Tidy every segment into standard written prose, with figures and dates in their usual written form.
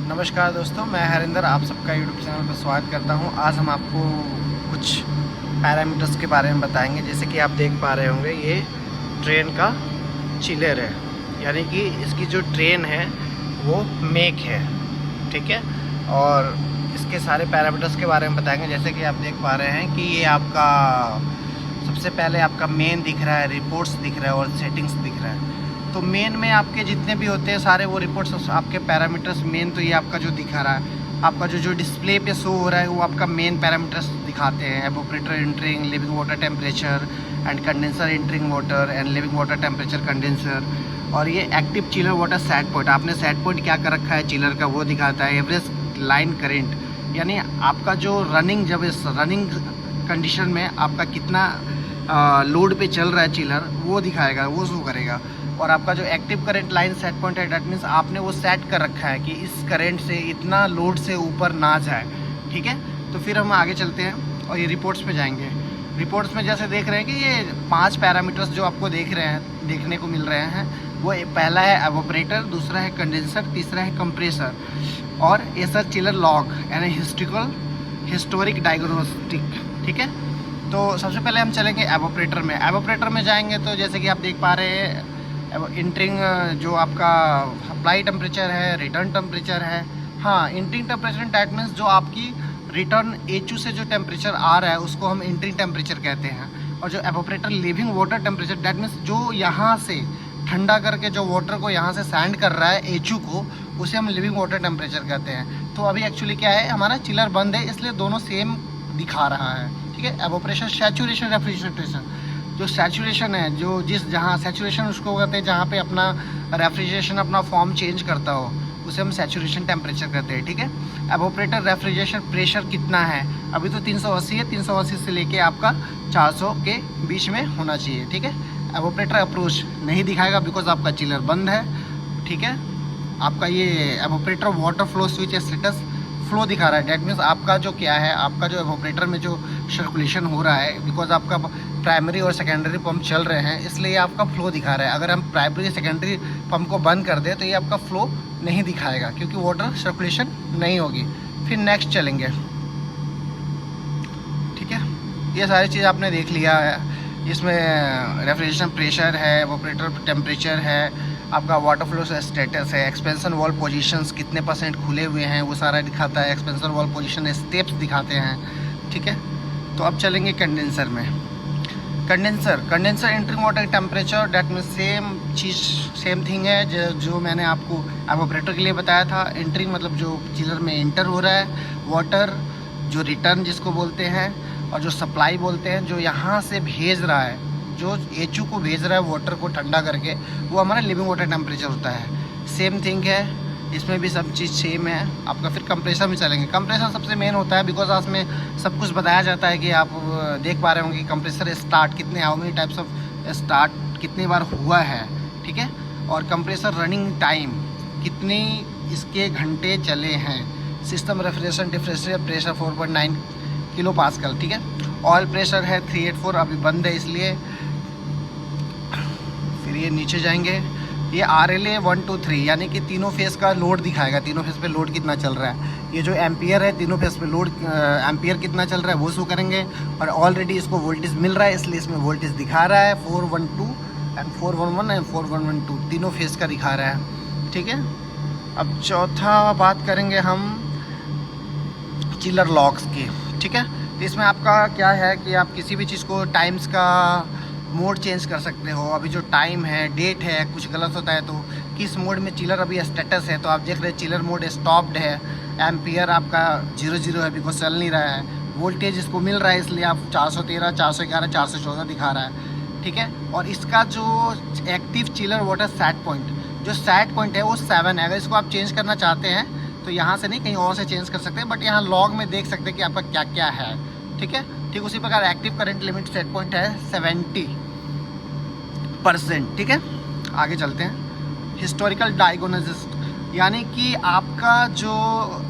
नमस्कार दोस्तों, मैं हरिंदर आप सबका यूट्यूब चैनल पर स्वागत करता हूं। आज हम आपको कुछ पैरामीटर्स के बारे में बताएंगे। जैसे कि आप देख पा रहे होंगे, ये ट्रेन का चिलर है, यानी कि इसकी जो ट्रेन है वो मेक है, ठीक है। और इसके सारे पैरामीटर्स के बारे में बताएंगे। जैसे कि आप देख पा रहे हैं कि ये आपका सबसे पहले आपका मेन दिख रहा है, रिपोर्ट्स दिख रहा है और सेटिंग्स दिख रहा है। तो मेन में आपके जितने भी होते हैं सारे वो रिपोर्ट्स, आपके पैरामीटर्स मेन, तो ये आपका जो दिखा रहा है, आपका जो डिस्प्ले पे शो हो रहा है वो आपका मेन पैरामीटर्स दिखाते हैं। Evaporator entering living water temperature and condenser entering water and living water temperature condenser. और ये active chiller water set point, आपने सेट पॉइंट क्या कर रखा है चिलर का वो दिखाता है। एवरेज लाइन करेंट, यानी आपका जो रनिंग, जब इस रनिंग कंडीशन में आपका कितना लोड पे चल रहा है चिलर, वो दिखाएगा, वो शो करेगा। और आपका जो active current line set point है, डैट मीन्स आपने वो सेट कर रखा है कि इस करंट से इतना लोड से ऊपर ना जाए, ठीक है। तो फिर हम आगे चलते हैं और ये रिपोर्ट्स पे जाएंगे। रिपोर्ट्स में जैसे देख रहे हैं कि ये 5 पैरामीटर्स जो आपको देखने को मिल रहे हैं, वो पहला है एवोपरेटर, दूसरा है कंडेंसर, तीसरा है कंप्रेसर और ये सर चिलर लॉग यानी हिस्टोरिक डायग्नोस्टिक, ठीक है। तो सबसे पहले हम चलेंगे एवोपरेटर में। एवोपरेटर में जाएंगे तो जैसे कि आप देख पा रहे हैं, इंटरिंग जो आपका अप्लाई टेम्परेचर है, रिटर्न टेम्परेचर है। हाँ, इंटरिंग टेम्परेचर डैट मीन्स जो आपकी रिटर्न एचयू से जो टेम्परेचर आ रहा है उसको हम इंटरिंग टेम्परेचर कहते हैं। और जो evaporator living water temperature, that means जो यहाँ से ठंडा करके जो वाटर को यहाँ से सैंड कर रहा है एचयू को, उसे हम लिविंग वाटर टेम्परेचर कहते हैं। तो अभी एक्चुअली क्या है, हमारा चिलर बंद है इसलिए दोनों सेम दिखा रहा है, ठीक है। Evaporation, saturation, refrigeration. जो सैचुरेशन है, जो जहाँ सैचुरेशन उसको कहते हैं जहाँ पे अपना रेफ्रिजरेशन अपना फॉर्म चेंज करता हो, उसे हम सैचुरेशन टेम्परेचर कहते हैं, ठीक है। एवोपरेटर रेफ्रिजरेशन प्रेशर कितना है, अभी तो 380 है, 380 से लेके आपका 400 के बीच में होना चाहिए, ठीक है। एवोपरेटर अप्रोच नहीं दिखाएगा बिकॉज आपका चिलर बंद है, ठीक है। आपका ये evaporator water flow switch status flow दिखा रहा है, डैट मीन्स आपका जो क्या है, आपका जो एवोपरेटर में जो सर्कुलेशन हो रहा है, बिकॉज आपका प्राइमरी और सेकेंडरी पंप चल रहे हैं इसलिए आपका फ्लो दिखा रहा है। अगर हम प्राइमरी सेकेंडरी पंप को बंद कर दें तो ये आपका फ्लो नहीं दिखाएगा क्योंकि वाटर सर्कुलेशन नहीं होगी। फिर नेक्स्ट चलेंगे, ठीक है। ये सारी चीज़ आपने देख लिया है। इसमें रेफ्रिजरेशन प्रेशर है, एवोपरेटर टेम्परेचर है, आपका वाटर फ्लो स्टेटस है, एक्सपेंशन वॉल पोजीशंस कितने % खुले हुए हैं वो सारा दिखाता है। एक्सपेंशन वॉल पोजीशन स्टेप्स दिखाते हैं, ठीक है। तो अब चलेंगे कंडेंसर में। Condenser entering water temperature, that mean same thing है जो मैंने आपको एवोपरेटर के लिए बताया था। एंटरिंग मतलब जो चिलर में एंटर हो रहा है वाटर, जो रिटर्न जिसको बोलते हैं, और जो सप्लाई बोलते हैं, जो यहाँ से भेज रहा है, जो एचयू को भेज रहा है वाटर को ठंडा करके, वो हमारा लिविंग वाटर टेम्परेचर होता है। सेम थिंग है, इसमें भी सब चीज़ सेम है। आपका फिर कंप्रेसर में चलेंगे। कंप्रेसर सबसे मेन होता है बिकॉज उसमें सब कुछ बताया जाता है कि आप देख पा रहे होंगे कि कंप्रेसर स्टार्ट कितने, how many types of start कितनी बार हुआ है, ठीक है। और कंप्रेसर रनिंग टाइम कितने इसके घंटे चले हैं। System refrigeration differential pressure 4.9 kilo pascal, ठीक है। ऑयल प्रेशर है 384, अभी बंद है इसलिए। फिर ये नीचे जाएंगे, ये RLA 1 2 3 यानी कि तीनों फेस का लोड दिखाएगा, तीनों फेस पे लोड कितना चल रहा है। ये जो एम्पियर है, तीनों फेस पे लोड एम्पियर कितना चल रहा है वो शो करेंगे। और ऑलरेडी इसको वोल्टेज मिल रहा है इसलिए इसमें वोल्टेज दिखा रहा है 412 एंड 411 एंड 4112 तीनों फेस का दिखा रहा है, ठीक है। अब चौथा बात करेंगे हम चिलर लॉक्स की, ठीक है। तो इसमें आपका क्या है कि आप किसी भी चीज़ को टाइम्स का मोड चेंज कर सकते हो। अभी जो टाइम है, डेट है, कुछ गलत होता है तो किस मोड में चिलर अभी स्टेटस है, तो आप देख रहे हैं चिलर मोड स्टॉप्ड है। एम्पियर आपका 0 है बिकॉज चल नहीं रहा है। वोल्टेज इसको मिल रहा है इसलिए आप 413, 411, 414 दिखा रहा है, ठीक है। और इसका जो active chiller water set point, जो सेट पॉइंट है वो 7 है। अगर इसको आप चेंज करना चाहते हैं तो यहाँ से नहीं, कहीं और से चेंज कर सकते हैं, बट यहाँ लॉग में देख सकते हैं कि आपका क्या क्या है, ठीक है। ठीक उसी प्रकार active current limit set point है 70%, ठीक है। आगे चलते हैं। हिस्टोरिकल डायग्नोसिस, यानी कि आपका जो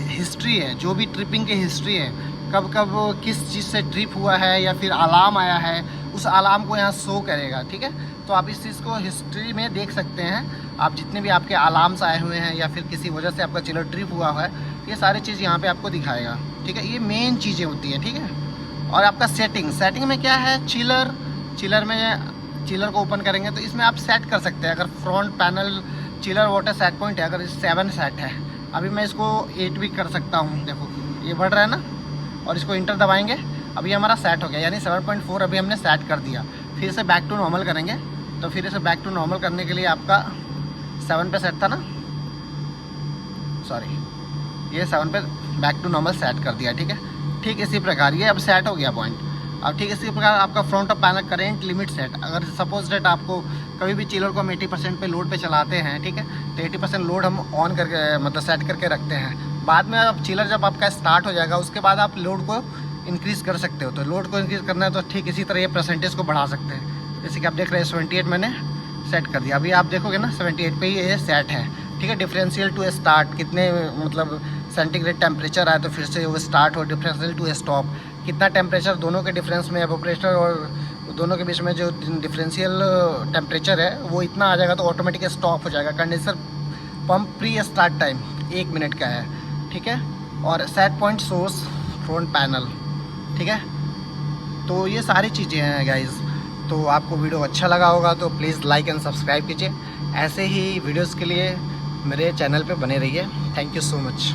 हिस्ट्री है, जो भी ट्रिपिंग की हिस्ट्री है, कब कब किस चीज़ से ट्रिप हुआ है या फिर अलार्म आया है, उस अलार्म को यहाँ शो करेगा, ठीक है। तो आप इस चीज़ को हिस्ट्री में देख सकते हैं। आप जितने भी आपके अलार्म्स आए हुए हैं या फिर किसी वजह से आपका चिलर ट्रिप हुआ है, ये सारी चीज़ यहाँ पे आपको दिखाएगा। ठीक है, ये मेन चीज़ें होती हैं। ठीक है, और आपका सेटिंग में क्या है, चिलर में चिलर को ओपन करेंगे तो इसमें आप सेट कर सकते हैं। अगर front panel chiller water set point है, अगर 7 सेट है, अभी मैं इसको 8 भी कर सकता हूँ। देखो ये बढ़ रहा है ना, और इसको इंटर दबाएंगे, अभी हमारा सेट हो गया, यानी 7.4 अभी हमने सेट कर दिया। फिर से बैक टू नॉर्मल करेंगे, तो फिर इसे बैक टू नॉर्मल करने के लिए आपका 7 पे सेट था ना, सॉरी, ये 7 पे बैक टू नॉर्मल सेट कर दिया। ठीक है, ठीक इसी प्रकार ये अब सेट हो गया पॉइंट। अब ठीक इसी प्रकार आपका front of panel current limit set, अगर सपोज डेट आपको कभी भी चिलर को हम 80% पे लोड पे चलाते हैं, ठीक है, तो 80% लोड हम ऑन करके मतलब सेट करके रखते हैं। बाद में अब चिलर जब आपका स्टार्ट हो जाएगा, उसके बाद आप लोड को इंक्रीज़ कर सकते हो। तो लोड को इंक्रीज़ करना है तो ठीक इसी तरह ये परसेंटेज को बढ़ा सकते हैं। जैसे कि आप देख रहे हैं 78 मैंने सेट कर दिया, अभी आप देखोगे ना 78 पे ही ये सेट है। ठीक है, डिफरेंशियल टू स्टार्ट कितने मतलब सेंटीग्रेड टेम्परेचर आए तो फिर से वो स्टार्ट हो, डिफरेंशियल टू स्टॉप कितना टेम्परेचर दोनों के डिफरेंस में, एवोपरेटर और दोनों के बीच में जो डिफरेंशियल टेम्परेचर है वो इतना आ जाएगा तो ऑटोमेटिक स्टॉप हो जाएगा। Condenser pump pre start time 1 minute का है। ठीक है, और set point source front panel. ठीक है, तो ये सारी चीज़ें हैं गाइज़। तो आपको वीडियो अच्छा लगा होगा तो प्लीज़ लाइक एंड सब्सक्राइब कीजिए। ऐसे ही वीडियोस के लिए मेरे चैनल पे बने रहिए। Thank you so much.